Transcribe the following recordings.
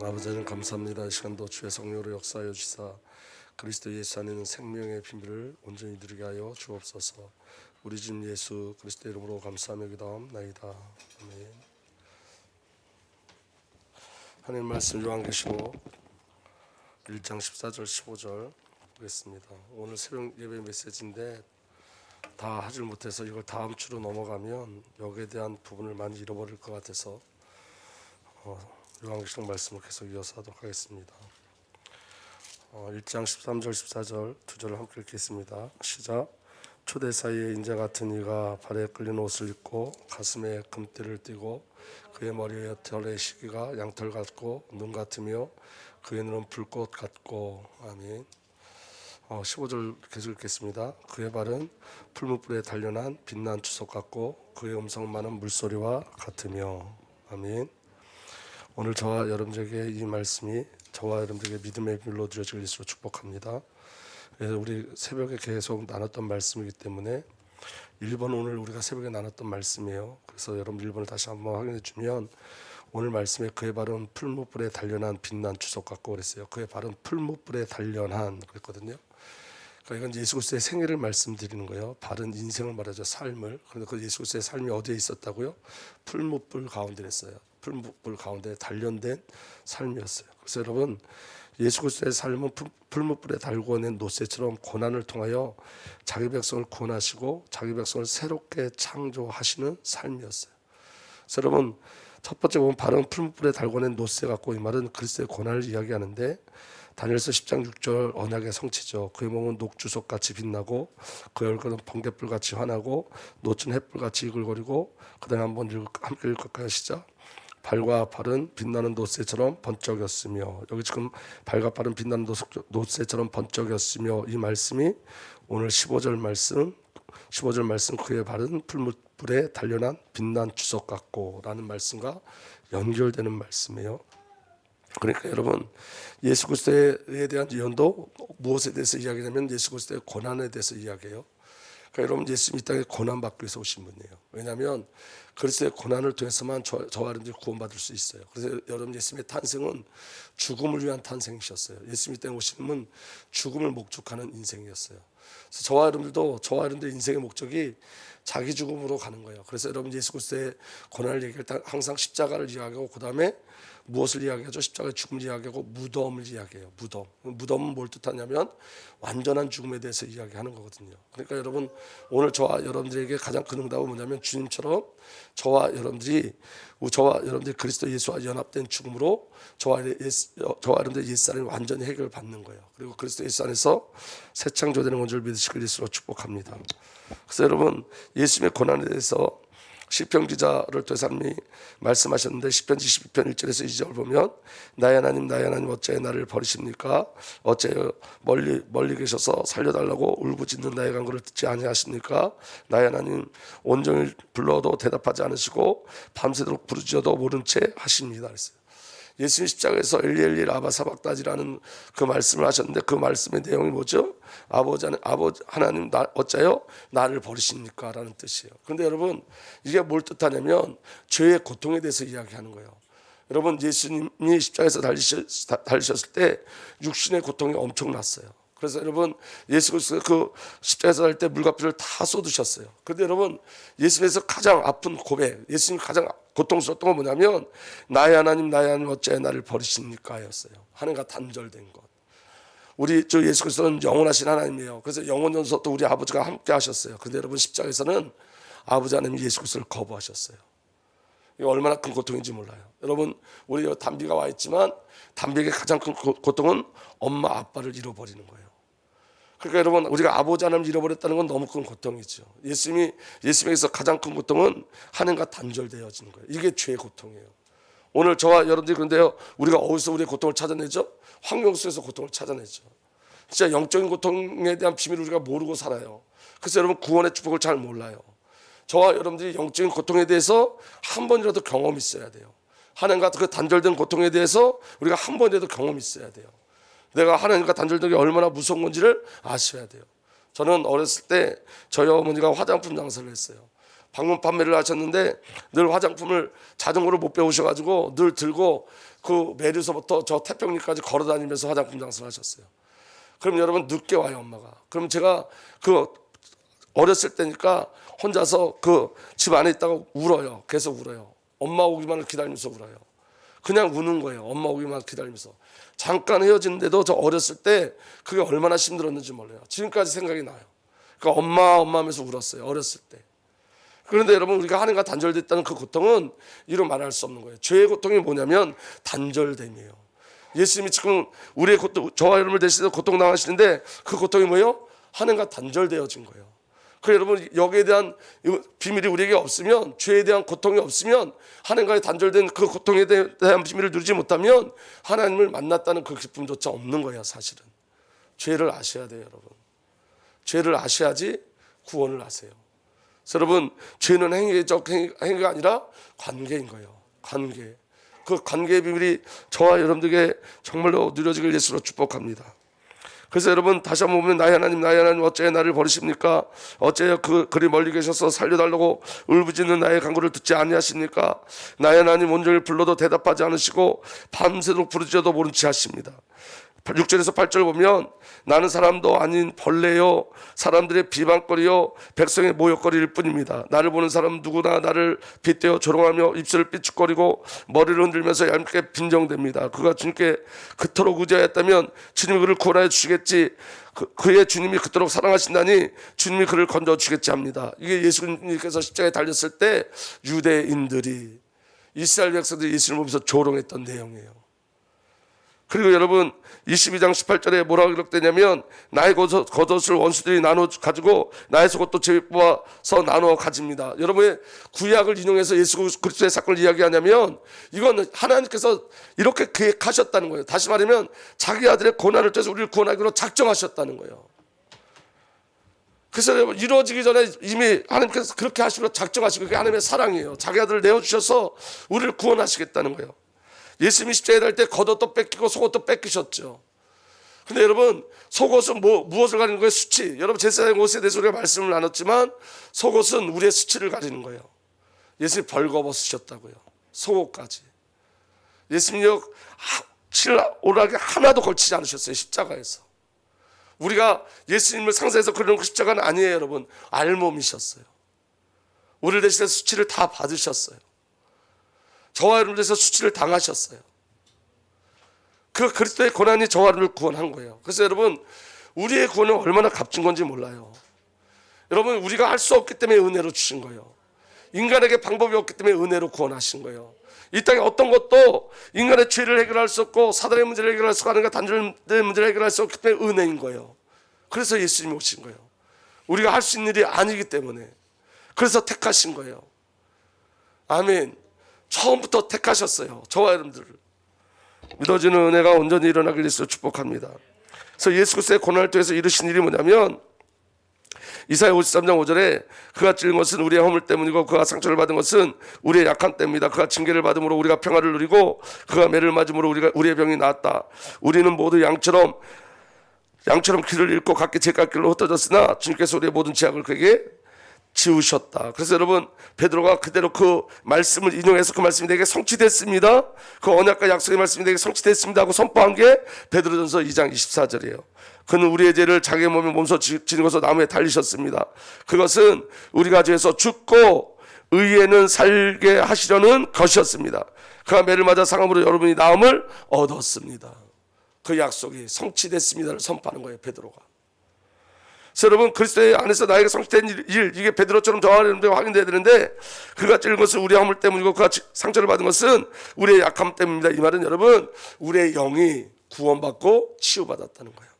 아버지 하나님 감사합니다. 이 시간도 주의 성령으로 역사하여 주시사 그리스도 예수 안에 있는 생명의 비밀을 온전히 누리게 하여 주옵소서. 우리 주님 예수 그리스도 이름으로 감사하며 기도하옵나이다. 아멘. 하나님 말씀 요한계시록 1장 14절 15절 보겠습니다. 오늘 새벽 예배 메시지인데 다 하질 못해서 이걸 다음 주로 넘어가면 여기에 대한 부분을 많이 잃어버릴 것 같아서 요한계시록 말씀을 계속 이어서 하도록 하겠습니다. 1장 13절 14절 두 절을 함께 읽겠습니다. 시작. 초대 사이에 인자 같은 이가 발에 끌린 옷을 입고 가슴에 금띠를 띠고 그의 머리에 털의 시기가 양털 같고 눈 같으며 그의 눈은 불꽃 같고. 아멘. 15절 계속 읽겠습니다. 그의 발은 풀무불에 단련한 빛난 주석 같고 그의 음성만은 물소리와 같으며. 아멘. 오늘 저와 여러분들에게 이 말씀이 저와 여러분들에게 믿음의 비밀로 드려질 것으로 축복합니다. 그래서 우리 새벽에 계속 나눴던 말씀이기 때문에 1번 오늘 우리가 새벽에 나눴던 말씀이에요. 그래서 여러분 1번을 다시 한번 확인해 주면 오늘 말씀에 그의 발은 풀무불에 단련한 빛난 주석 같고 그랬어요. 그의 발은 풀무불에 단련한 그랬거든요. 그러니까 이건 예수 그리스도의 생애를 말씀드리는 거예요. 발은 인생을 말하죠. 삶을. 그런데 그 예수 그리스도의 삶이 어디에 있었다고요? 풀무불 가운데 있어요. 풀무불 가운데 단련된 삶이었어요. 그래서 여러분 예수 그리스도의 삶은 풀무불에 달고 낸 노새처럼 고난을 통하여 자기 백성을 구원하시고 자기 백성을 새롭게 창조하시는 삶이었어요. 그래서 여러분 첫 번째 보면 발은 풀무불에 달고 낸 노새 같고 이 말은 그리스도의 고난을 이야기하는데 다니엘서 10장 6절 언약의 성취죠. 그의 몸은 녹주석같이 빛나고 그의 얼굴은 번갯불같이 환하고 노천 햇불같이 이글거리고 그 다음에 한번 함께 읽을까요? 시작. 발과 발은 빛나는 노새처럼 번쩍였으며 여기 지금 발과 발은 빛나는 노새처럼 번쩍였으며 이 말씀이 오늘 15절 말씀 그의 발은 풀무불에 단련한 빛난 주석 같고 라는 말씀과 연결되는 말씀이에요. 그러니까 여러분 예수 그리스도에 대한 예언도 무엇에 대해서 이야기하냐면 예수 그리스도의 고난에 대해서 이야기해요. 그러니까 여러분 예수님이 이 땅에 고난받기 위해서 오신 분이에요. 왜냐하면 그리스도의 고난을 통해서만 저와 여러분들이 구원받을 수 있어요. 그래서 여러분 예수님의 탄생은 죽음을 위한 탄생이셨어요. 예수님이 이 땅에 오신 분은 죽음을 목적하는 인생이었어요. 그래서 저와 여러분들의 인생의 목적이 자기 죽음으로 가는 거예요. 그래서 여러분 예수 그리스도의 고난을 얘기할 때 항상 십자가를 이야기하고 그 다음에 무엇을 이야기하죠? 십자가의 죽음을 이야기하고 무덤을 이야기해요. 무덤은 뭘 뜻하냐면 완전한 죽음에 대해서 이야기하는 거거든요. 그러니까 여러분 오늘 저와 여러분들에게 가장 큰 응답은 뭐냐면 주님처럼 저와 여러분들이 그리스도 예수와 연합된 죽음으로 저와 여러분들의 옛사람이 완전히 해결받는 거예요. 그리고 그리스도 예수 안에서 새 창조되는 건 줄 믿으시길 예수로 축복합니다. 그래서 여러분 예수님의 고난에 대해서 시편 기자를 통해서 하나님이 말씀하셨는데 시편 22편 1절에서 2절 보면 나의 하나님 어찌하여 나를 버리십니까? 어찌하여 멀리 계셔서 살려달라고 울부짖는 나의 간구를 듣지 아니하십니까? 나의 하나님 온종일 불러도 대답하지 않으시고 밤새도록 부르짖어도 모른 채 하십니다 그랬어요. 예수님 십자가에서 엘리 라마 사박다니라는 그 말씀을 하셨는데 그 말씀의 내용이 뭐죠? 아버지 하나님 어찌하여 나를 버리십니까? 라는 뜻이에요. 그런데 여러분 이게 뭘 뜻하냐면 죄의 고통에 대해서 이야기하는 거예요. 여러분 예수님이 십자가에서 달리셨을 때 육신의 고통이 엄청났어요. 그래서 여러분 예수 그리스도 그 십자가에서 달 때 물과 피를 다 쏟으셨어요. 그런데 여러분 예수님에서 가장 아픈 고백, 예수님이 가장 고통스러웠던 건 뭐냐면 나의 하나님 어찌하여 나를 버리십니까? 였어요. 하나님과 단절된 것. 우리 저 예수 그리스도는 영원하신 하나님이에요. 그래서 영원전부터 우리 아버지가 함께 하셨어요. 그런데 여러분 십자가에서는 아버지 하나님이 예수 그리스도를 거부하셨어요. 이게 얼마나 큰 고통인지 몰라요. 여러분 우리 담비가 와 있지만 담비에게 가장 큰 고통은 엄마 아빠를 잃어버리는 거예요. 그러니까 여러분 우리가 아버지 하나님을 잃어버렸다는 건 너무 큰 고통이죠. 예수님에게서 가장 큰 고통은 하나님과 단절되어지는 거예요. 이게 죄의 고통이에요. 오늘 저와 여러분들이 그런데요 우리가 어디서 우리의 고통을 찾아내죠? 환경 속에서 고통을 찾아내죠. 진짜 영적인 고통에 대한 비밀을 우리가 모르고 살아요. 그래서 여러분 구원의 축복을 잘 몰라요. 저와 여러분들이 영적인 고통에 대해서 한 번이라도 경험이 있어야 돼요. 하나님과 그 단절된 고통에 대해서 우리가 한 번이라도 경험이 있어야 돼요. 내가 하나님과 단절된 게 얼마나 무서운 건지를 아셔야 돼요. 저는 어렸을 때 저희 어머니가 화장품 장사를 했어요. 방문 판매를 하셨는데 늘 화장품을 자전거를 못 배우셔가지고 늘 들고 그 매류서부터 저 태평리까지 걸어 다니면서 화장품 장사를 하셨어요. 그럼 여러분 늦게 와요, 엄마가. 그럼 제가 그 어렸을 때니까 혼자서 그 집 안에 있다가 울어요. 계속 울어요. 엄마 오기만을 기다리면서 울어요. 그냥 우는 거예요. 엄마 오기만 기다리면서. 잠깐 헤어지는데도 저 어렸을 때 그게 얼마나 힘들었는지 몰라요. 지금까지 생각이 나요. 그러니까 엄마 하면서 울었어요. 어렸을 때. 그런데 여러분, 우리가 하나님과 단절됐다는 그 고통은 이루 말할 수 없는 거예요. 죄의 고통이 뭐냐면 단절됨이에요. 예수님이 지금 우리의 고통, 저와 여러분을 대신해서 고통 당하시는데 그 고통이 뭐예요? 하나님과 단절되어진 거예요. 그 여러분, 여기에 대한 비밀이 우리에게 없으면, 죄에 대한 고통이 없으면, 하나님과의 단절된 그 고통에 대한 비밀을 누리지 못하면 하나님을 만났다는 그 기쁨조차 없는 거예요. 사실은 죄를 아셔야 돼요. 여러분, 죄를 아셔야지 구원을 아세요. 그래서 여러분, 죄는 행위적 행위가 아니라 관계인 거예요. 관계. 그 관계의 비밀이 저와 여러분들에게 정말로 누려지길 예수로 축복합니다. 그래서 여러분, 다시 한번 보면 나의 하나님 어째 나를 버리십니까? 어째 그리 멀리 계셔서 살려달라고 울부짖는 나의 간구를 듣지 아니하십니까? 나의 하나님 온종일 불러도 대답하지 않으시고 밤새도록 부르짖어도 모른 체 하십니다. 6절에서 8절 보면 나는 사람도 아닌 벌레요 사람들의 비방거리요 백성의 모욕거리일 뿐입니다. 나를 보는 사람 누구나 나를 빗대어 조롱하며 입술을 삐죽거리고 머리를 흔들면서 얄밉게 빈정댑니다. 그가 주님께 그토록 의지하였다면 주님이 그를 구원하여 주시겠지. 그의 주님이 그토록 사랑하신다니 주님이 그를 건져주시겠지 합니다. 이게 예수님께서 십자가에 달렸을 때 유대인들이, 이스라엘 백성들이 예수님을 보면서 조롱했던 내용이에요. 그리고 여러분, 22장 18절에 뭐라고 기록되냐면 나의 겉옷을 원수들이 나눠 가지고 나의 속옷도 제비 뽑아서 나눠 가집니다. 여러분의 구약을 인용해서 예수 그리스도의 사건을 이야기하냐면 이건 하나님께서 이렇게 계획하셨다는 거예요. 다시 말하면 자기 아들의 고난을 통해서 우리를 구원하기로 작정하셨다는 거예요. 그래서 여러분, 이루어지기 전에 이미 하나님께서 그렇게 하시기로 작정하시고, 그게 하나님의 사랑이에요. 자기 아들을 내어주셔서 우리를 구원하시겠다는 거예요. 예수님이 십자가에 달 때 겉옷도 뺏기고 속옷도 뺏기셨죠. 근데 여러분, 속옷은 무엇을 가리는 거예요? 수치. 여러분, 제사장 옷에 대해서 우리가 말씀을 나눴지만 속옷은 우리의 수치를 가리는 거예요. 예수님이 벌거벗으셨다고요. 속옷까지. 예수님이 오락에 하나도 걸치지 않으셨어요. 십자가에서. 우리가 예수님을 상상해서 그러는 그 십자가는 아니에요. 여러분, 알몸이셨어요. 우리를 대신해 수치를 다 받으셨어요. 저와 여러분을 위해서 수치를 당하셨어요. 그 그리스도의 고난이 저와 여러분을 구원한 거예요. 그래서 여러분, 우리의 구원은 얼마나 값진 건지 몰라요. 여러분, 우리가 할 수 없기 때문에 은혜로 주신 거예요. 인간에게 방법이 없기 때문에 은혜로 구원하신 거예요. 이 땅에 어떤 것도 인간의 죄를 해결할 수 없고 사단의 문제를 해결할 수 없고 하나님과 단절된 문제를 해결할 수 없기 때문에 은혜인 거예요. 그래서 예수님이 오신 거예요. 우리가 할 수 있는 일이 아니기 때문에. 그래서 택하신 거예요. 아멘. 처음부터 택하셨어요. 저와 여러분들을. 믿어지는 은혜가 온전히 일어나길 예수로 축복합니다. 그래서 예수 그리스도의 고난을 통해서 이루신 일이 뭐냐면 이사야 53장 5절에 그가 찔린 것은 우리의 허물 때문이고 그가 상처를 받은 것은 우리의 약함 때문이다. 그가 징계를 받음으로 우리가 평화를 누리고 그가 매를 맞음으로 우리의 병이 나았다. 우리는 모두 양처럼 길을 잃고 각기 제 갈 길로 흩어졌으나 주님께서 우리의 모든 죄악을 그에게 지우셨다. 그래서 여러분, 베드로가 그대로 그 말씀을 인용해서 그 말씀이 내게 성취됐습니다, 그 언약과 약속의 말씀이 내게 성취됐습니다 하고 선포한 게 베드로전서 2장 24절이에요. 그는 우리의 죄를 자기의 몸에 몸소 지니고서 나무에 달리셨습니다. 그것은 우리가 죄에서 죽고 의에는 살게 하시려는 것이었습니다. 그가 매를 맞아 상함으로 여러분이 나음을 얻었습니다. 그 약속이 성취됐습니다를 선포하는 거예요, 베드로가. 그래서 여러분, 그리스도의 안에서 나에게 성취된 일, 이게 베드로처럼 저와 여러분들이 확인돼야 되는데, 그가 찔린 것은 우리의 허물 때문이고 그가 상처를 받은 것은 우리의 약함 때문입니다. 이 말은 여러분, 우리의 영이 구원받고 치유받았다는 거예요.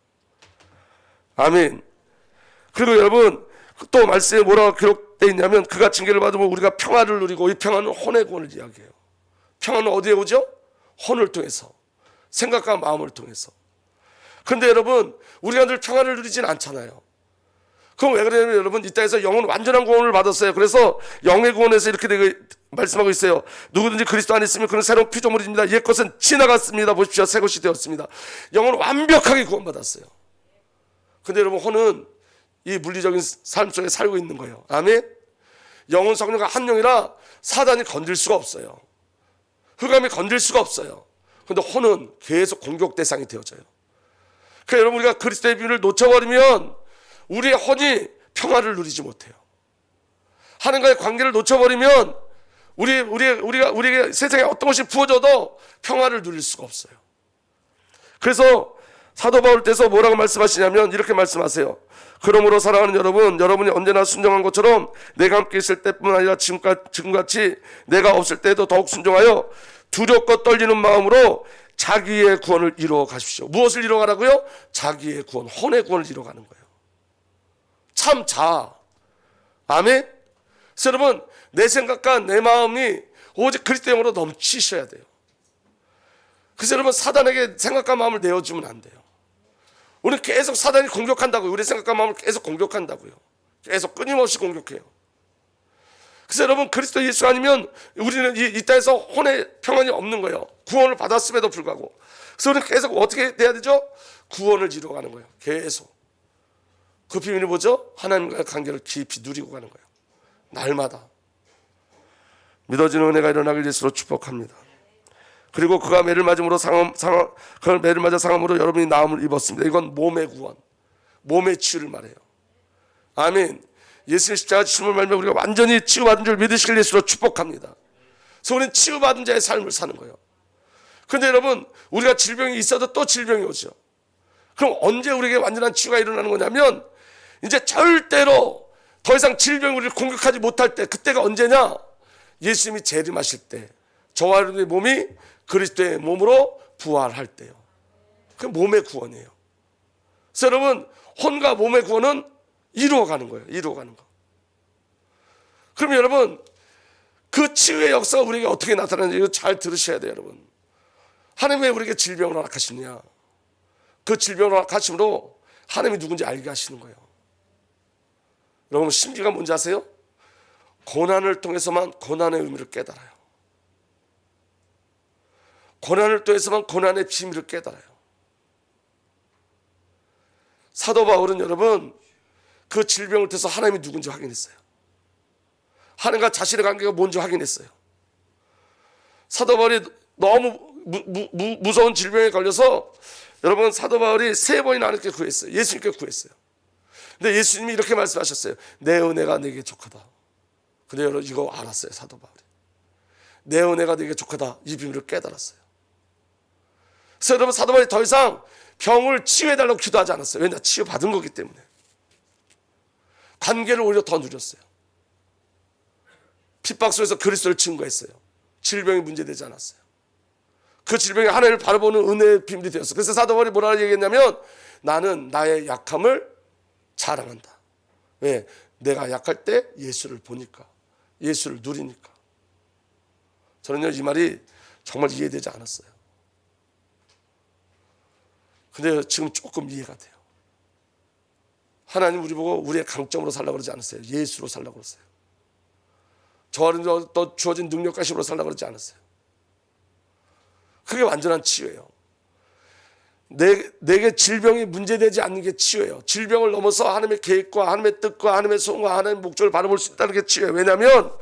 아멘. 그리고 여러분, 또 말씀에 뭐라고 기록되어 있냐면 그가 징계를 받으면 우리가 평화를 누리고, 이 평화는 혼의 구원을 이야기해요. 평화는 어디에 오죠? 혼을 통해서, 생각과 마음을 통해서. 그런데 여러분, 우리가 늘 평화를 누리진 않잖아요. 그럼 왜 그러냐면 여러분, 이 땅에서 영은 완전한 구원을 받았어요. 그래서 영의 구원에서 이렇게 말씀하고 있어요. 누구든지 그리스도 안에 있으면 그는 새로운 피조물입니다. 옛 것은 지나갔습니다. 보십시오, 새 것이 되었습니다. 영은 완벽하게 구원받았어요. 근데 여러분, 혼은 이 물리적인 삶 속에 살고 있는 거예요. 아멘. 영혼 성령과 한 영이라 사단이 건들 수가 없어요. 흑암이 건들 수가 없어요. 그런데 혼은 계속 공격 대상이 되어져요. 그러니까 여러분, 우리가 그리스도의 비밀을 놓쳐버리면 우리의 혼이 평화를 누리지 못해요. 하나님과의 관계를 놓쳐버리면 우리가 세상에 어떤 것이 부어져도 평화를 누릴 수가 없어요. 그래서 사도 바울께서 뭐라고 말씀하시냐면 이렇게 말씀하세요. 그러므로 사랑하는 여러분, 여러분이 언제나 순종한 것처럼 내가 함께 있을 때뿐 아니라 지금같이 내가 없을 때도 더욱 순종하여 두렵고 떨리는 마음으로 자기의 구원을 이루어 가십시오. 무엇을 이루어 가라고요? 자기의 구원, 혼의 구원을 이루어 가는 거예요. 참 자. 아멘. 그래서 여러분, 내 생각과 내 마음이 오직 그리스도의 영으로 넘치셔야 돼요. 그래서 여러분, 사단에게 생각과 마음을 내어주면 안 돼요. 우리는 계속 사단이 공격한다고요. 우리 생각과 마음을 계속 공격한다고요. 계속 끊임없이 공격해요. 그래서 여러분, 그리스도 예수 아니면 우리는 이 땅에서 혼의 평안이 없는 거예요. 구원을 받았음에도 불구하고. 그래서 우리는 계속 어떻게 돼야 되죠? 구원을 이루어가는 거예요. 계속. 그 비밀이 뭐죠? 하나님과의 관계를 깊이 누리고 가는 거예요. 날마다. 믿어지는 은혜가 일어나길 예수로 축복합니다. 그리고 그가 매를 맞음으로 그가 매를 맞아 상함으로 여러분이 나음을 입었습니다. 이건 몸의 구원, 몸의 치유를 말해요. 아멘. 예수의 십자가 치심을 말며 우리가 완전히 치유받은 줄 믿으시길 예수로 축복합니다. 그래서 우리는 치유받은 자의 삶을 사는 거예요. 그런데 여러분, 우리가 질병이 있어도 또 질병이 오죠. 그럼 언제 우리에게 완전한 치유가 일어나는 거냐면 이제 절대로 더 이상 질병이 우리를 공격하지 못할 때, 그때가 언제냐? 예수님이 재림하실 때, 저와 여러분의 몸이 그리스도의 몸으로 부활할 때요. 그게 몸의 구원이에요. 그래서 여러분, 혼과 몸의 구원은 이루어가는 거예요. 이루어가는 거. 그러면 여러분, 그 치유의 역사가 우리에게 어떻게 나타나는지 이거 잘 들으셔야 돼요, 여러분. 하나님이 왜 우리에게 질병을 허락하시느냐? 그 질병을 허락하심으로 하나님이 누군지 알게 하시는 거예요. 여러분, 신비가 뭔지 아세요? 고난을 통해서만 고난의 의미를 깨달아요. 고난을 통해서만 고난의 비밀을 깨달아요. 사도 바울은 여러분, 그 질병을 통해서 하나님이 누군지 확인했어요. 하나님과 자신의 관계가 뭔지 확인했어요. 사도 바울이 너무 무서운 질병에 걸려서 여러분, 사도 바울이 3번이나 하나님께 구했어요. 예수님께 구했어요. 근데 예수님이 이렇게 말씀하셨어요. 내 은혜가 내게 족하다. 근데 여러분, 이거 알았어요. 사도 바울이. 내 은혜가 내게 족하다. 이 비밀을 깨달았어요. 그래서 여러분, 사도 바울이 더 이상 병을 치유해달라고 기도하지 않았어요. 왜냐? 치유받은 거기 때문에. 관계를 오히려 더 누렸어요. 핍박 속에서 그리스도를 증거했어요. 질병이 문제되지 않았어요. 그 질병이 하나님을 바라보는 은혜의 비밀이 되었어요. 그래서 사도 바울이 뭐라고 얘기했냐면, 나는 나의 약함을 자랑한다. 왜? 내가 약할 때 예수를 보니까, 예수를 누리니까. 저는요, 이 말이 정말 이해되지 않았어요. 근데 지금 조금 이해가 돼요. 하나님 우리 보고 우리의 강점으로 살라고 그러지 않았어요. 예수로 살라고 그랬어요. 저와는 또 주어진 능력과 힘으로 살라고 그러지 않았어요. 그게 완전한 치유예요. 내게 질병이 문제되지 않는 게 치유예요. 질병을 넘어서 하나님의 계획과 하나님의 뜻과 하나님의 소원과 하나님의 목적을 바라볼 수 있다는 게 치유예요. 왜냐하면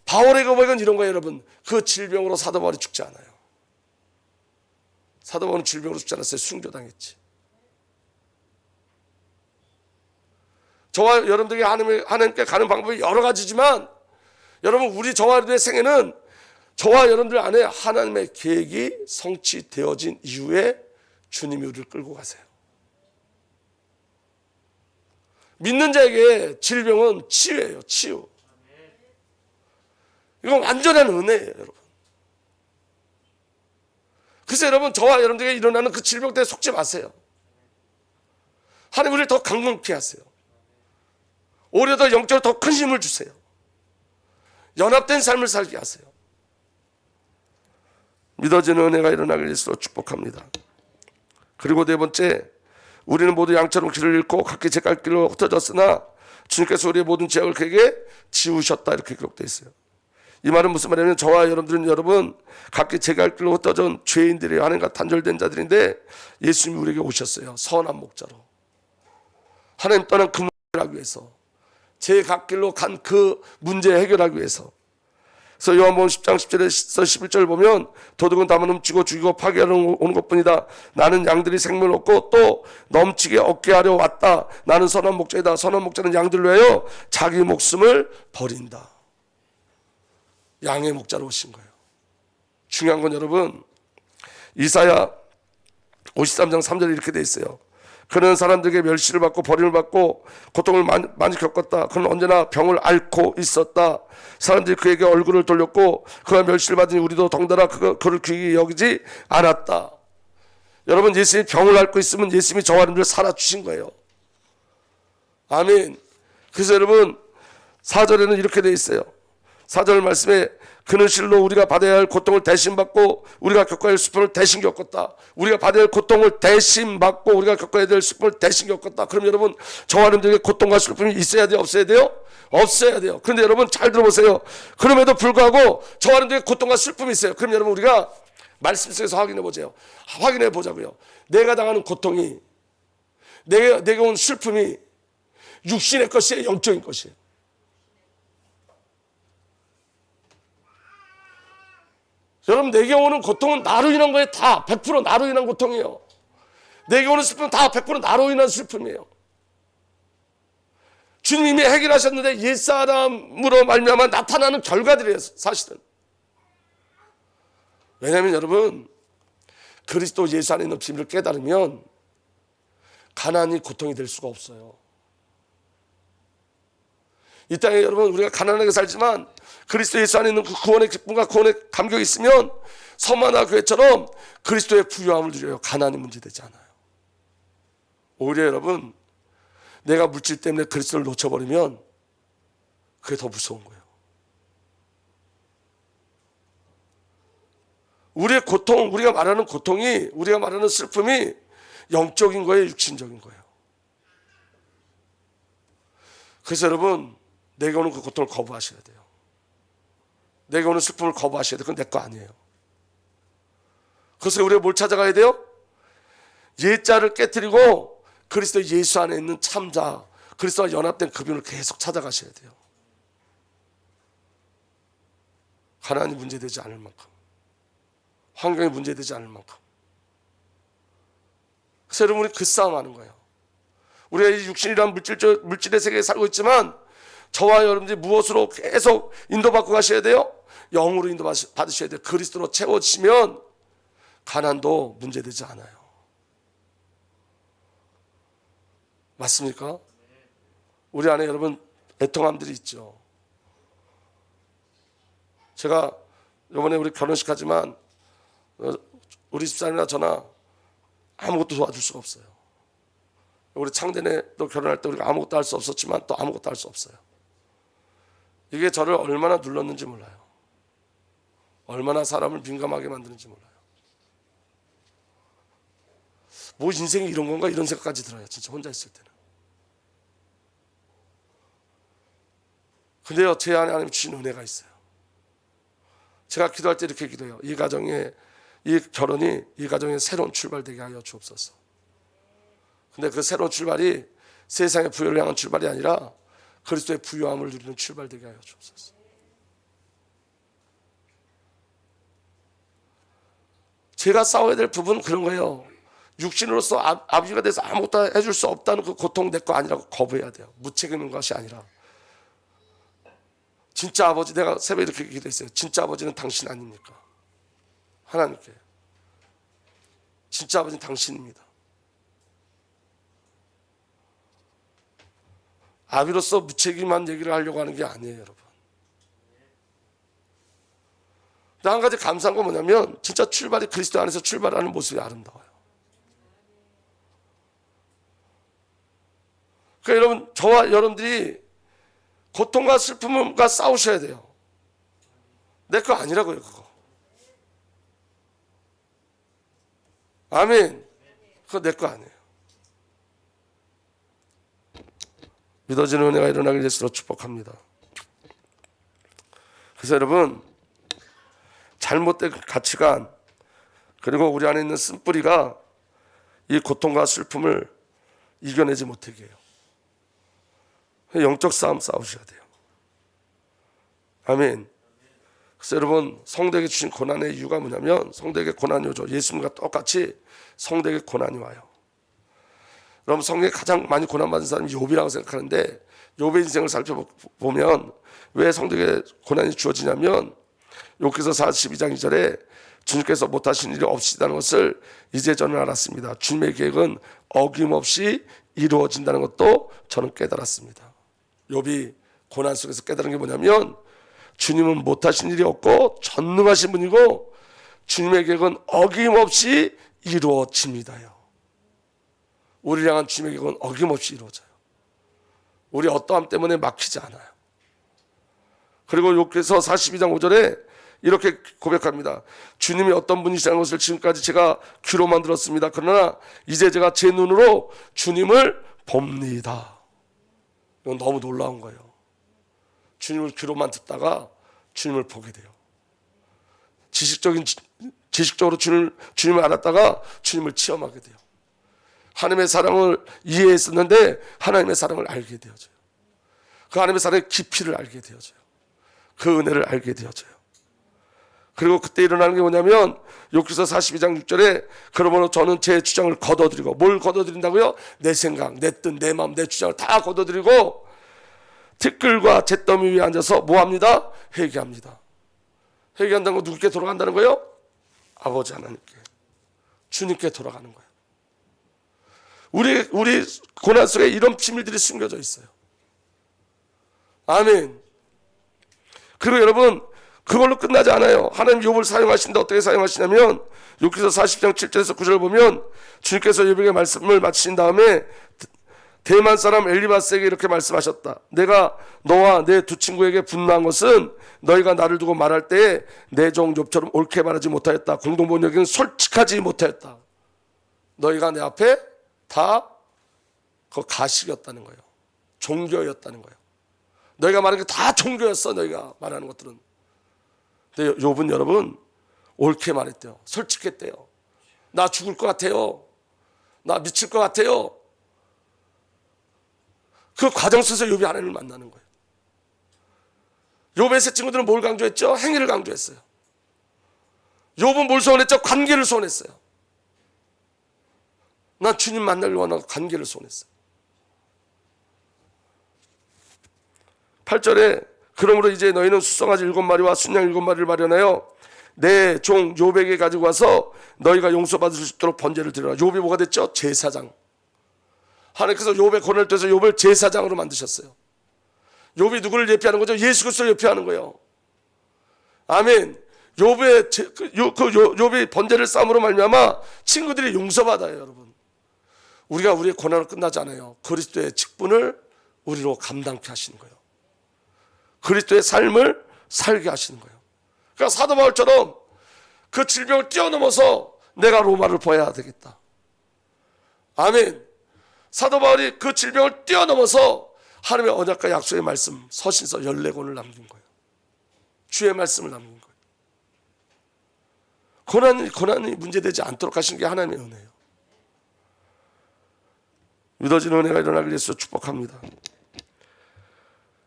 바울의 고백은 이런 거예요, 여러분. 그 질병으로 사도 바울이 죽지 않아요. 사도 바울은 질병으로 죽지 않았어요. 순교당했지. 저와 여러분들이 하나님께 가는 방법이 여러 가지지만, 여러분, 우리 저와 여러분의 생애는 저와 여러분들 안에 하나님의 계획이 성취되어진 이후에 주님이 우리를 끌고 가세요. 믿는 자에게 질병은 치유예요. 치유. 이건 완전한 은혜예요, 여러분. 그래서 여러분, 저와 여러분들에게 일어나는 그 질병 때문에 속지 마세요. 하나님 우리를 더 강건케 하세요. 오히려 더 영적으로 더 큰 힘을 주세요. 연합된 삶을 살게 하세요. 믿어지는 은혜가 일어나길 예수로 축복합니다. 그리고 4번째, 우리는 모두 양처럼 길을 잃고 각기 제 갈 길로 흩어졌으나 주님께서 우리의 모든 죄악을 그에게 지우셨다, 이렇게 기록되어 있어요. 이 말은 무슨 말이냐면, 저와 여러분들은 여러분 각기 제 갈 길로 흩어진 죄인들이에요. 하나님과 단절된 자들인데 예수님이 우리에게 오셨어요. 선한 목자로. 하나님 떠난 그 목을 하기 위해서 제 갈 길로 간 그 문제 해결하기 위해서. 그래서 요한복음 10장 10절에서 11절 보면 도둑은 다만 훔치고 죽이고 파괴하러 오는 것뿐이다. 나는 양들이 생명을 얻고 또 넘치게 얻게 하려 왔다. 나는 선한 목자이다. 선한 목자는 양들을 위하여 자기 목숨을 버린다. 양의 목자로 오신 거예요. 중요한 건 여러분, 이사야 53장 3절에 이렇게 돼 있어요. 그는 사람들에게 멸시를 받고 버림을 받고 고통을 많이 겪었다. 그는 언제나 병을 앓고 있었다. 사람들이 그에게 얼굴을 돌렸고 그가 멸시를 받으니 우리도 덩달아 그를 귀히 여기지 않았다. 여러분, 예수님이 병을 앓고 있으면 예수님이 저와 여러분들 살아주신 거예요. 아멘. 그래서 여러분 4절에는 이렇게 돼 있어요. 4절 말씀에 그는 실로 우리가 받아야 할 고통을 대신 받고 우리가 겪어야 할 슬픔을 대신 겪었다. 우리가 받아야 할 고통을 대신 받고 우리가 겪어야 될 슬픔을 대신 겪었다. 그럼 여러분, 저와 여러분들에게 고통과 슬픔이 있어야 돼요? 없어야 돼요? 없어야 돼요. 그런데 여러분 잘 들어보세요. 그럼에도 불구하고 저와 여러분들에게 고통과 슬픔이 있어요. 그럼 여러분 우리가 말씀 속에서 확인해 보자고요. 내가 당하는 고통이, 내게 온 슬픔이 육신의 것이에요? 영적인 것이에요? 여러분, 내게 오는 고통은 나로 인한 거예요. 다 100% 나로 인한 고통이에요. 내게 오는 슬픔은 다 100% 나로 인한 슬픔이에요. 주님이 해결하셨는데 옛사람으로 말미암아 나타나는 결과들이에요. 사실은. 왜냐하면 여러분, 그리스도 예수 안에 있는 비밀을 깨달으면 가난이 고통이 될 수가 없어요. 이 땅에 여러분 우리가 가난하게 살지만 그리스도 예수 안에 있는 그 구원의 기쁨과 구원의 감격이 있으면 서마나 교회처럼 그리스도의 부유함을 누려요. 가난이 문제되지 않아요. 오히려 여러분, 내가 물질 때문에 그리스도를 놓쳐버리면 그게 더 무서운 거예요. 우리의 고통, 우리가 말하는 고통이, 우리가 말하는 슬픔이 영적인 거예요, 육신적인 거예요. 그래서 여러분, 내게 오는 그 고통을 거부하셔야 돼요. 내게 오는 슬픔을 거부하셔야 돼요. 그건 내 거 아니에요. 그래서 우리가 뭘 찾아가야 돼요? 옛자를 깨뜨리고 그리스도 예수 안에 있는 참자, 그리스도와 연합된 그분을 계속 찾아가셔야 돼요. 가난이 문제되지 않을 만큼, 환경이 문제되지 않을 만큼. 그래서 여러분, 우리 그 싸움하는 거예요. 우리가 이 육신이란 물질의 세계에 살고 있지만 저와 여러분들이 무엇으로 계속 인도받고 가셔야 돼요? 영으로 인도받으셔야 돼요. 그리스도로 채워지면 가난도 문제되지 않아요. 맞습니까? 우리 안에 여러분 애통함들이 있죠. 제가 이번에 우리 결혼식 하지만 우리 집사람이나 저나 아무것도 도와줄 수가 없어요. 우리 창대네도 결혼할 때 우리가 아무것도 할 수 없었지만 또 아무것도 할 수 없어요. 이게 저를 얼마나 눌렀는지 몰라요. 얼마나 사람을 민감하게 만드는지 몰라요. 뭐 인생이 이런 건가 이런 생각까지 들어요. 진짜 혼자 있을 때는. 근데요, 제 안에 하나님 주신 은혜가 있어요. 제가 기도할 때 이렇게 기도해요. 이 가정에, 이 결혼이 이 가정에 새로운 출발되게 하여 주옵소서. 근데 그 새로운 출발이 세상의 부유를 향한 출발이 아니라 그리스도의 부유함을 누리는 출발되게 하여 주옵소서. 제가 싸워야 될 부분은 그런 거예요. 육신으로서 아버지가 돼서 아무것도 해줄 수 없다는 그 고통 내 거 아니라고 거부해야 돼요. 무책임인 것이 아니라. 진짜 아버지, 내가 새벽에 이렇게 기도했어요. 진짜 아버지는 당신 아닙니까? 하나님께. 진짜 아버지는 당신입니다. 아비로서 무책임한 얘기를 하려고 하는 게 아니에요, 여러분. 근데 한 가지 감사한 건 뭐냐면 진짜 출발이 그리스도 안에서 출발하는 모습이 아름다워요. 그러니까 여러분, 저와 여러분들이 고통과 슬픔과 싸우셔야 돼요. 내 거 아니라고요, 그거. 아멘. 그거 내 거 아니에요. 믿어지는 은혜가 일어나길 예수로 축복합니다. 그래서 여러분, 잘못된 가치관 그리고 우리 안에 있는 쓴뿌리가 이 고통과 슬픔을 이겨내지 못하게 해요. 영적 싸움 싸우셔야 돼요. 아멘. 그래서 여러분, 성도에게 주신 고난의 이유가 뭐냐면, 성도에게 고난이 오죠. 예수님과 똑같이 성도에게 고난이 와요. 여러분, 성경에 가장 많이 고난받은 사람이 욥이라고 생각하는데, 욥의 인생을 살펴보면 왜 성도에게 고난이 주어지냐면, 욥기서 42장 2절에 주님께서 못하신 일이 없으시다는 것을 이제 저는 알았습니다. 주님의 계획은 어김없이 이루어진다는 것도 저는 깨달았습니다. 욥이 고난 속에서 깨달은 게 뭐냐면, 주님은 못하신 일이 없고 전능하신 분이고 주님의 계획은 어김없이 이루어집니다요. 우리를 향한 주님의 계획은 어김없이 이루어져요. 우리 어떠함 때문에 막히지 않아요. 그리고 욥기서 42장 5절에 이렇게 고백합니다. 주님이 어떤 분이시라는 것을 지금까지 제가 귀로만 들었습니다. 그러나 이제 제가 제 눈으로 주님을 봅니다. 이건 너무 놀라운 거예요. 주님을 귀로만 듣다가 주님을 보게 돼요. 지식적으로 주님을 알았다가 주님을 체험하게 돼요. 하나님의 사랑을 이해했었는데 하나님의 사랑을 알게 되어져요. 그 하나님의 사랑의 깊이를 알게 되어져요. 그 은혜를 알게 되어져요. 그리고 그때 일어나는 게 뭐냐면, 욥기서 42장 6절에 그러므로 저는 제 주장을 거둬들이고, 뭘 거둬들인다고요? 내 생각, 내 뜻, 내 마음, 내 주장을 다 거둬들이고 티끌과 잿더미 위에 앉아서 뭐합니다? 회개합니다. 회개한다는 건 누구께 돌아간다는 거예요? 아버지 하나님께, 주님께 돌아가는 거예요. 우리 고난 속에 이런 비밀들이 숨겨져 있어요. 아멘. 그리고 여러분, 그걸로 끝나지 않아요. 하나님 욥을 사용하시는데 어떻게 사용하시냐면, 욥기서 40장 7절에서 9절을 보면 주님께서 욥에게 말씀을 마치신 다음에 대만 사람 엘리바스에게 이렇게 말씀하셨다. 내가 너와 내 두 친구에게 분노한 것은 너희가 나를 두고 말할 때에 내 종 욥처럼 옳게 말하지 못하였다. 공동번역에는 솔직하지 못하였다. 너희가 내 앞에 다 그 가식이었다는 거예요. 종교였다는 거예요. 너희가 말하는 게 다 종교였어. 너희가 말하는 것들은. 근데 욥은 여러분 옳게 말했대요. 솔직했대요. 나 죽을 것 같아요. 나 미칠 것 같아요. 그 과정 속에서 욥이 하나님을 만나는 거예요. 욥의 세 친구들은 뭘 강조했죠? 행위를 강조했어요. 욥은 뭘 소원했죠? 관계를 소원했어요. 난 주님 만나길 원하고 관계를 소원했어요. 8절에 그러므로 이제 너희는 수송아지 7마리와 순양 7마리를 마련하여 내 종 욥에게 가지고 와서 너희가 용서받을 수 있도록 번제를 드려라. 욥이 뭐가 됐죠? 제사장. 하나님께서 욥의 고난을 통해서 욥을 제사장으로 만드셨어요. 욥이 누구를 예표하는 거죠? 예수 그리스도를 예표하는 거예요. 아멘. 욥이 번제를 싸움으로 말미암아 친구들이 용서받아요. 여러분, 우리가 우리의 고난은 끝나지 않아요. 그리스도의 직분을 우리로 감당케 하시는 거예요. 그리스도의 삶을 살게 하시는 거예요. 그러니까 사도 바울처럼 그 질병을 뛰어넘어서 내가 로마를 보아야 되겠다. 아멘. 사도 바울이 그 질병을 뛰어넘어서 하나님의 언약과 약속의 말씀, 서신서 14권을 남긴 거예요. 주의 말씀을 남긴 거예요. 고난이 문제되지 않도록 하신 게 하나님의 은혜예요. 믿어지는 은혜가 일어나길 위해서 축복합니다.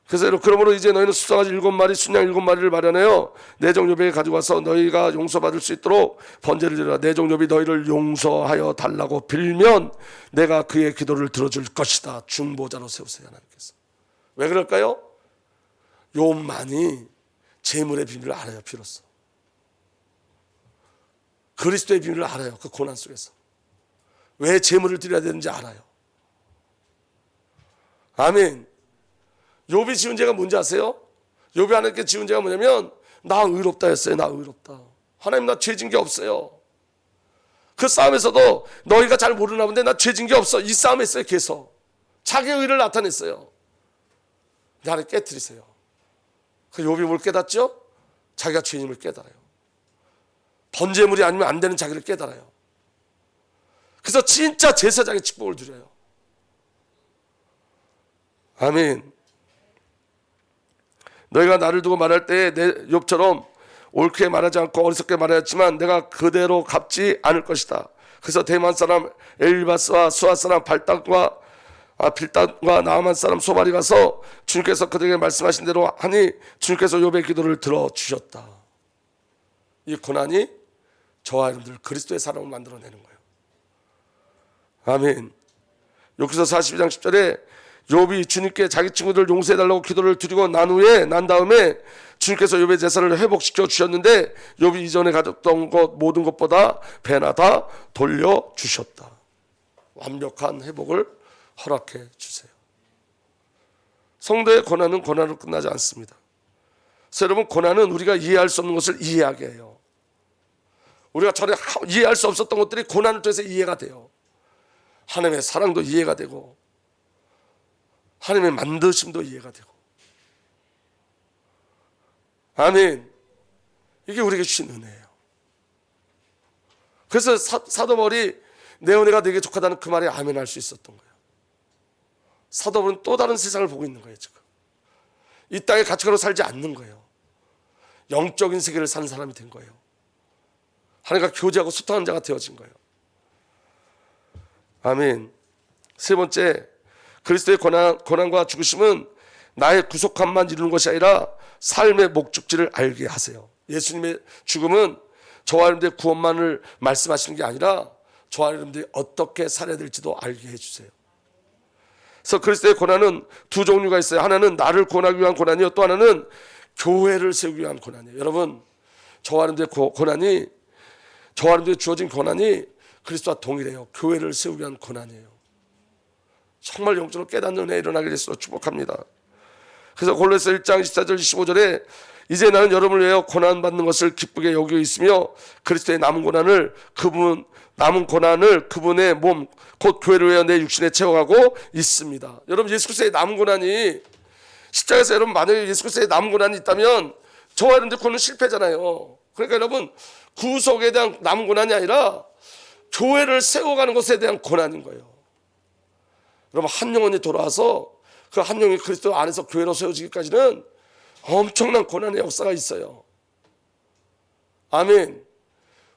그래서 그러므로 이제 너희는 수송아지 7마리, 순양 7마리를 마련하여 내 종 욥에게 가지고 와서 너희가 용서받을 수 있도록 번제를 드리라. 내 종 욥이 너희를 용서하여 달라고 빌면 내가 그의 기도를 들어줄 것이다. 중보자로 세우세요. 하나님께서. 왜 그럴까요? 욥만이 재물의 비밀을 알아요. 비로소 그리스도의 비밀을 알아요. 그 고난 속에서 왜 재물을 드려야 되는지 알아요. 아멘. 욥이 지은 죄가 뭔지 아세요? 욥이 하나님께 지은 죄가 뭐냐면 나 의롭다 했어요. 나 의롭다. 하나님, 나 죄진 게 없어요. 그 싸움에서도 너희가 잘 모르나 본데 나 죄진 게 없어. 이 싸움에 있어요. 계속 자기의 의를 나타냈어요. 나를 깨트리세요. 그 욥이 뭘 깨닫죠? 자기가 죄인임을 깨달아요. 번제물이 아니면 안 되는 자기를 깨달아요. 그래서 진짜 제사장의 축복을 누려요. 아멘. 너희가 나를 두고 말할 때에 내 욥처럼 옳게 말하지 않고 어리석게 말하였지만 내가 그대로 갚지 않을 것이다. 그래서 대만 사람 엘리바스와 수아 사람 발닥과 빌단과 나아만 사람 소발이 가서 주님께서 그들에게 말씀하신 대로 하니 주님께서 욥의 기도를 들어주셨다. 이 고난이 저와 여러분들 그리스도의 사람을 만들어내는 거예요. 아멘. 욥기서 42장 10절에 욥이 주님께 자기 친구들 용서해달라고 기도를 드리고 난 다음에 주님께서 욥의 재산을 회복시켜 주셨는데 욥이 이전에 가졌던 것 모든 것보다 배나 다 돌려주셨다. 완벽한 회복을 허락해 주세요. 성도의 고난은 고난으로 끝나지 않습니다. 그래서 여러분, 고난은 우리가 이해할 수 없는 것을 이해하게 해요. 우리가 전에 이해할 수 없었던 것들이 고난을 통해서 이해가 돼요. 하나님의 사랑도 이해가 되고 하나님의 만드심도 이해가 되고. 아멘. 이게 우리에게 주신 은혜예요. 그래서 사도 바울이 내 은혜가 네게 족하다는 그 말에 아멘할 수 있었던 거예요. 사도 바울은 또 다른 세상을 보고 있는 거예요. 지금 이 땅의 가치관으로 살지 않는 거예요. 영적인 세계를 사는 사람이 된 거예요. 하나님과 교제하고 소통하는 자가 되어진 거예요. 아멘. 세 번째, 그리스도의 고난과 죽으심은 나의 구속함만 이루는 것이 아니라 삶의 목적지를 알게 하세요. 예수님의 죽음은 저와 여러분들의 구원만을 말씀하시는 게 아니라 저와 여러분들이 어떻게 살아야 될지도 알게 해주세요. 그래서 그리스도의 고난은 두 종류가 있어요. 하나는 나를 구원하기 위한 고난이요, 또 하나는 교회를 세우기 위한 고난이에요. 여러분, 저와 여러분들의 고난이, 저와 여러분들의 주어진 고난이 그리스도와 동일해요. 교회를 세우기 위한 고난이에요. 정말 영적으로 깨닫는 은혜 일어나게 되시도록 축복합니다. 그래서 골로새 1장 14절 15절에 이제 나는 여러분을 위하여 고난받는 것을 기쁘게 여기고 있으며 그리스도의 남은 고난을 그분의 몸 곧 교회를 위하여 내 육신에 채워가고 있습니다. 여러분, 예수 그리스도의 남은 고난이, 십자가에서 여러분 만약에 예수 그리스도의 남은 고난이 있다면 저와 여러분들 그거는 실패잖아요. 그러니까 여러분, 구속에 대한 남은 고난이 아니라 교회를 세워가는 것에 대한 고난인 거예요. 여러분, 한 영혼이 돌아와서 그 한 영혼이 그리스도 안에서 교회로 세워지기까지는 엄청난 고난의 역사가 있어요. 아멘.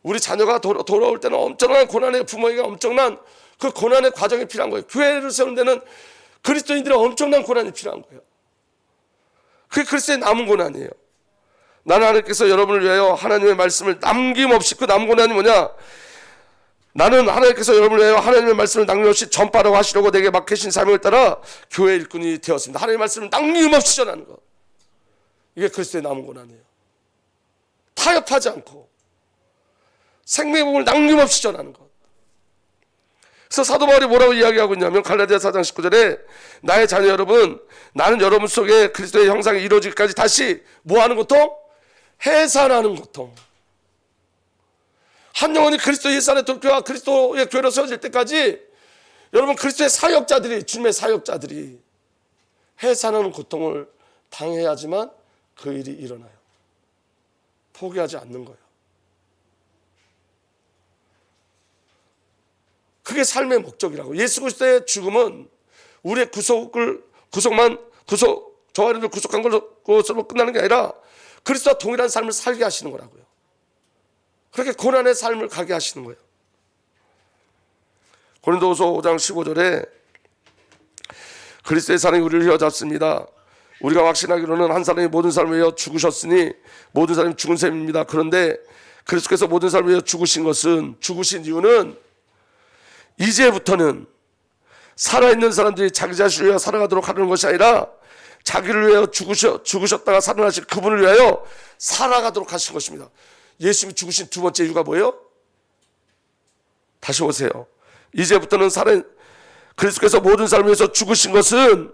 우리 자녀가 돌아올 때는 엄청난 고난의, 부모에게 엄청난 그 고난의 과정이 필요한 거예요. 교회를 세우는 데는 그리스도인들의 엄청난 고난이 필요한 거예요. 그게 그리스도의 남은 고난이에요. 나는 하나님께서 여러분을 위하여 하나님의 말씀을 남김없이, 그 남은 고난이 뭐냐? 나는 하나님께서 여러분을 위하여 하나님의 말씀을 남김없이 전파라고 하시려고 내게 맡기신 사명을 따라 교회 일꾼이 되었습니다. 하나님의 말씀을 남김없이 전하는 것, 이게 그리스도의 남은 고난이에요. 타협하지 않고 생명의 복음을 남김없이 전하는 것. 그래서 사도 바울이 뭐라고 이야기하고 있냐면 갈라디아 4장 19절에 나의 자녀 여러분, 나는 여러분 속에 그리스도의 형상이 이루어지기까지 다시 뭐하는 고통? 해산하는 고통. 한 영혼이 그리스도 예수 안에 돌교와 그리스도의 교회로 세워질 때까지 여러분, 그리스도의 사역자들이, 주님의 사역자들이 해산하는 고통을 당해야지만 그 일이 일어나요. 포기하지 않는 거예요. 그게 삶의 목적이라고. 예수 그리스도의 죽음은 우리의 저와 여러분들 구속한 것으로 끝나는 게 아니라 그리스도와 동일한 삶을 살게 하시는 거라고요. 그렇게 고난의 삶을 가게 하시는 거예요. 고린도후서 5장 15절에 그리스도의 사랑이 우리를 휘어잡습니다. 우리가 확신하기로는 한 사람이 모든 사람을 위하여 죽으셨으니 모든 사람이 죽은 셈입니다. 그런데 그리스도께서 모든 사람을 위하여 죽으신 이유는 이제부터는 살아있는 사람들이 자기 자신을 위하여 살아가도록 하는 것이 아니라 자기를 위하여 죽으셨다가 살아나신 그분을 위하여 살아가도록 하신 것입니다. 예수님이 죽으신 두 번째 이유가 뭐예요? 다시 보세요. 이제부터는 그리스도께서 모든 사람을 위해서 죽으신 것은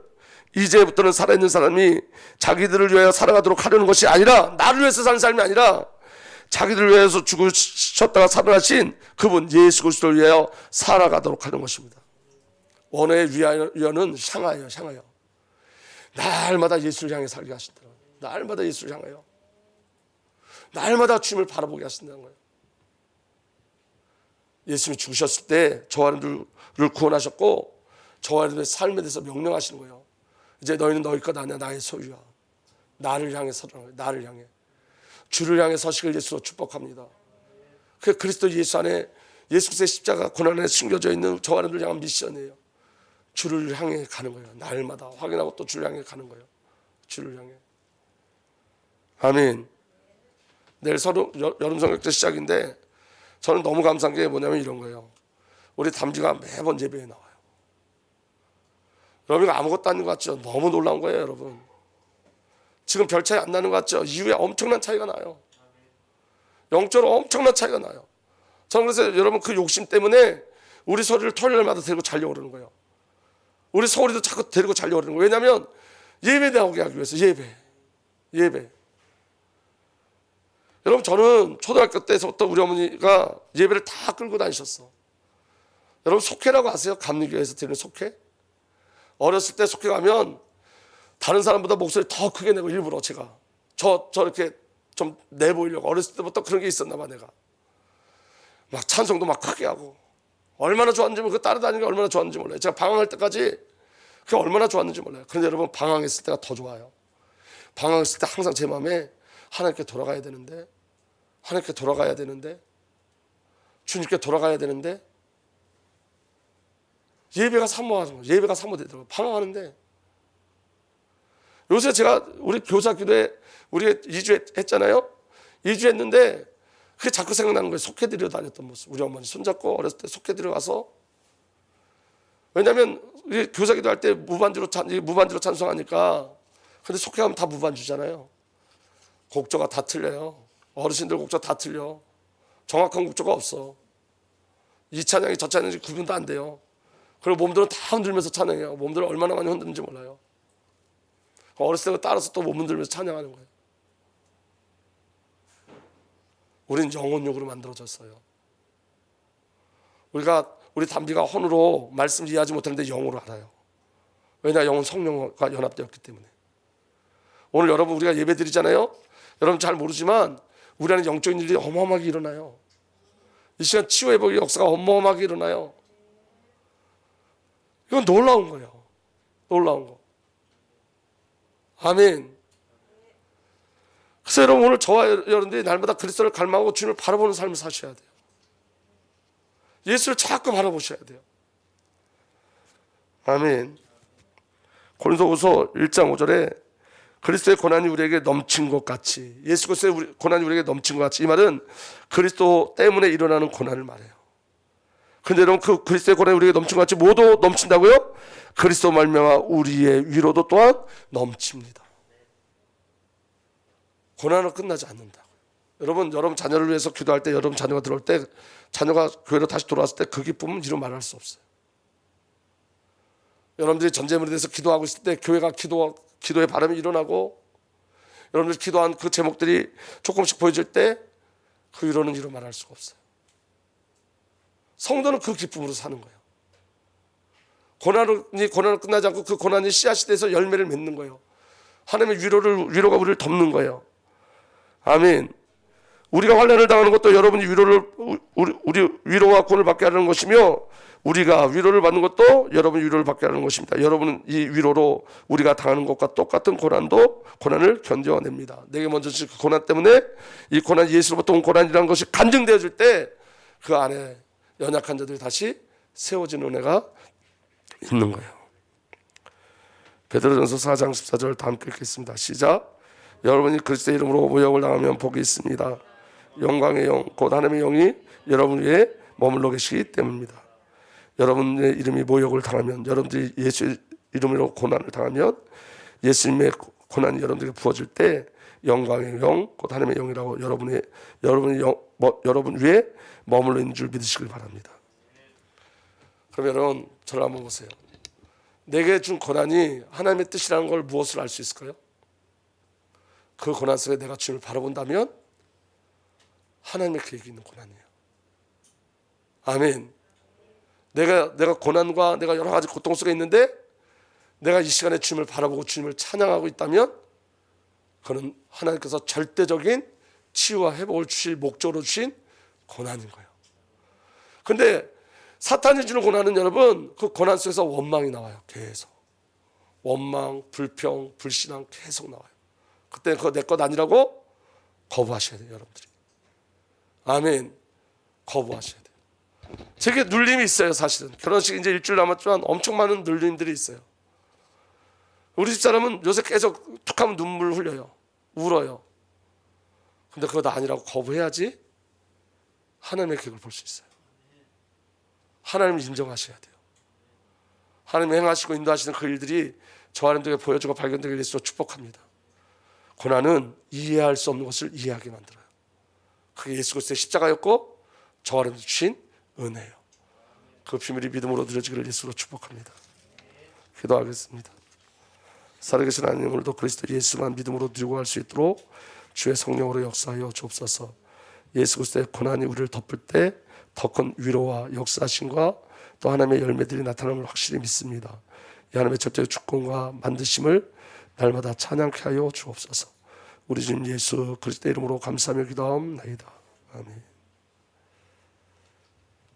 이제부터는 살아있는 사람이 자기들을 위하여 살아가도록 하려는 것이 아니라, 나를 위해서 사는 삶이 아니라 자기들을 위해서 죽으셨다가 살아나신 그분 예수 그리스도를 위하여 살아가도록 하는 것입니다. 원어의 위하여는 향하여. 날마다 예수를 향해 살게 하신다. 날마다 예수를 향하여. 날마다 주님을 바라보게 하신다는 거예요. 예수님이 죽으셨을 때 저와 여러분들을 구원하셨고 저와 여러분들의 삶에 대해서 명령하시는 거예요. 이제 너희는 너희 것 아니야, 나의 소유야. 나를 향해 서라는 거예요. 나를 향해. 주를 향해 서식을 예수로 축복합니다. 그 그리스도 예수 안에 예수 그리스도의 십자가 고난 안에 숨겨져 있는 저와 여러분들 향한 미션이에요. 주를 향해 가는 거예요. 날마다 확인하고 또 주를 향해 가는 거예요. 주를 향해. 아멘. 내일 여름 성경제 시작인데 저는 너무 감사한 게 뭐냐면 이런 거예요. 우리 담비가 매번 예배에 나와요. 여러분 아무것도 아닌 것 같죠? 너무 놀라운 거예요, 여러분. 지금 별 차이 안 나는 것 같죠? 이후에 엄청난 차이가 나요. 영적으로 엄청난 차이가 나요. 저는 그래서 여러분 그 욕심 때문에 우리 소리를 토요일마다 데리고 자려고 그러는 거예요. 우리 소리도 자꾸 데리고 자려고 그러는 거예요. 왜냐하면 예배 나오게 하기 위해서. 예배. 여러분 저는 초등학교 때부터 우리 어머니가 예배를 다 끌고 다니셨어. 여러분 속회라고 아세요? 감리교회에서 드리는 속회? 어렸을 때 속회 가면 다른 사람보다 목소리 더 크게 내고 일부러 제가 저렇게 좀 내보이려고 어렸을 때부터 그런 게 있었나 봐. 내가 막 찬송도 막 크게 하고 얼마나 좋았는지 그 따라다니는 게 얼마나 좋았는지 몰라요. 제가 방황할 때까지 그게 얼마나 좋았는지 몰라요. 그런데 여러분 방황했을 때가 더 좋아요. 방황했을 때 항상 제 마음에 하나님께 돌아가야 되는데 주님께 돌아가야 되는데 예배가 사모하는 거예요. 예배가 사모되더라고요. 방황하는데 요새 제가 우리 교사 기도에 우리가 2주 했잖아요. 2주 했는데 그게 자꾸 생각나는 거예요. 속회드리러 다녔던 모습. 우리 어머니 손잡고 어렸을 때 속회드리러 가서 왜냐하면 우리 교사 기도할 때 무반주로 찬송하니까 근데 속회 가면 다 무반주잖아요. 곡조가 다 틀려요. 어르신들 곡조 다 틀려. 정확한 곡조가 없어. 이 찬양이 저 찬양이 구분도 안 돼요. 그리고 몸들은 다 흔들면서 찬양해요. 몸들을 얼마나 많이 흔드는지 몰라요. 어렸을 때 따라서 또 몸 흔들면서 찬양하는 거예요. 우린 영혼육으로 만들어졌어요. 우리 담비가 혼으로 말씀 이해하지 못하는데 영으로 알아요. 왜냐? 영은 성령과 연합되었기 때문에. 오늘 여러분 우리가 예배 드리잖아요. 여러분 잘 모르지만 우리 안에 영적인 일이 어마어마하게 일어나요. 이 시간 치유회복의 역사가 어마어마하게 일어나요. 이건 놀라운 거예요. 놀라운 거. 아멘. 그래서 여러분 오늘 저와 여러분들이 날마다 그리스도를 갈망하고 주님을 바라보는 삶을 사셔야 돼요. 예수를 자꾸 바라보셔야 돼요. 아멘. 고린도후서 1장 5절에 그리스도의 고난이 우리에게 넘친 것 같이 예수 그리스도의 고난이 우리에게 넘친 것 같이 이 말은 그리스도 때문에 일어나는 고난을 말해요. 그런데 여러분 그 그리스도의 고난이 우리에게 넘친 것 같이 뭐도 넘친다고요? 그리스도 말미암아 우리의 위로도 또한 넘칩니다. 고난은 끝나지 않는다. 여러분 자녀를 위해서 기도할 때 여러분 자녀가 들어올 때 자녀가 교회로 다시 돌아왔을 때 그 기쁨은 이루 말할 수 없어요. 여러분들이 전쟁물에 대해서 기도하고 있을 때 교회가 기도의 바람이 일어나고 여러분들이 기도한 그 제목들이 조금씩 보여질 때 그 위로는 이루 말할 수가 없어요. 성도는 그 기쁨으로 사는 거예요. 고난은 끝나지 않고 그 고난이 씨앗이 돼서 열매를 맺는 거예요. 하나님의 위로가 우리를 덮는 거예요. 아멘. 우리가 환난을 당하는 것도 여러분이 우리 위로와 구원을 받게 하는 것이며 우리가 위로를 받는 것도 여러분이 위로를 받게 하는 것입니다. 여러분은 이 위로로 우리가 당하는 것과 똑같은 고난을 견뎌냅니다. 내게 먼저 주신 그 고난 때문에 이 고난 예수로부터 온 고난이라는 것이 간증되어질 때 그 안에 연약한 자들이 다시 세워지는 은혜가 있는 거예요. 베드로전서 4장 14절 다 함께 읽겠습니다. 시작. 여러분이 그리스도의 이름으로 모욕을 당하면 복이 있습니다. 영광의 영, 곧 하나님의 영이 여러분 위에 머물러 계시기 때문입니다. 여러분의 이름이 모욕을 당하면 여러분들이 예수 이름으로 고난을 당하면 예수님의 고난이 여러분들에게 부어질 때 영광의 영, 곧 하나님의 영이라고 여러분 위에 머물러 있는 줄 믿으시길 바랍니다. 그럼 여러분 저를 한번 보세요. 내게 준 고난이 하나님의 뜻이라는 걸 무엇을 알 수 있을까요? 그 고난 속에 내가 주님을 바라본다면 하나님의 계획이 있는 고난이에요. 아멘. 내가 고난과 내가 여러 가지 고통 속에 있는데 내가 이 시간에 주님을 바라보고 주님을 찬양하고 있다면 그는 하나님께서 절대적인 치유와 회복을 주실 목적으로 주신 고난인 거예요. 근데 사탄이 주는 고난은 여러분 그 고난 속에서 원망이 나와요. 계속 원망, 불평, 불신앙 계속 나와요. 그때 그거 내 것 아니라고 거부하셔야 돼요. 여러분들이. 아멘. 거부하셔야 돼요. 되게 눌림이 있어요. 사실은 결혼식 이제 일주일 남았지만 엄청 많은 눌림들이 있어요. 우리 집사람은 요새 계속 툭하면 눈물 흘려요. 울어요. 근데 그거 다 아니라고 거부해야지 하나님의 계획을 볼 수 있어요. 하나님을 인정하셔야 돼요. 하나님이 행하시고 인도하시는 그 일들이 저 하나님에게 보여주고 발견되게 예수로 축복합니다. 고난은 이해할 수 없는 것을 이해하게 만들어요. 그게 예수 그리스도의 십자가였고 저 하나님 주신 은혜예요. 그 비밀이 믿음으로 누려지기를 예수로 축복합니다. 기도하겠습니다. 살아계신 하나님, 오늘도 그리스도 예수만 믿음으로 누리고 갈 수 있도록 주의 성령으로 역사하여 주옵소서. 예수 그리스도의 고난이 우리를 덮을 때 더 큰 위로와 역사하심과 또 하나님의 열매들이 나타남을 확실히 믿습니다. 이 하나님의 절대적 주권과 만드심을 날마다 찬양케 하여 주옵소서. 우리 주님 예수 그리스도의 이름으로 감사하며 기도하옵나이다. 아멘.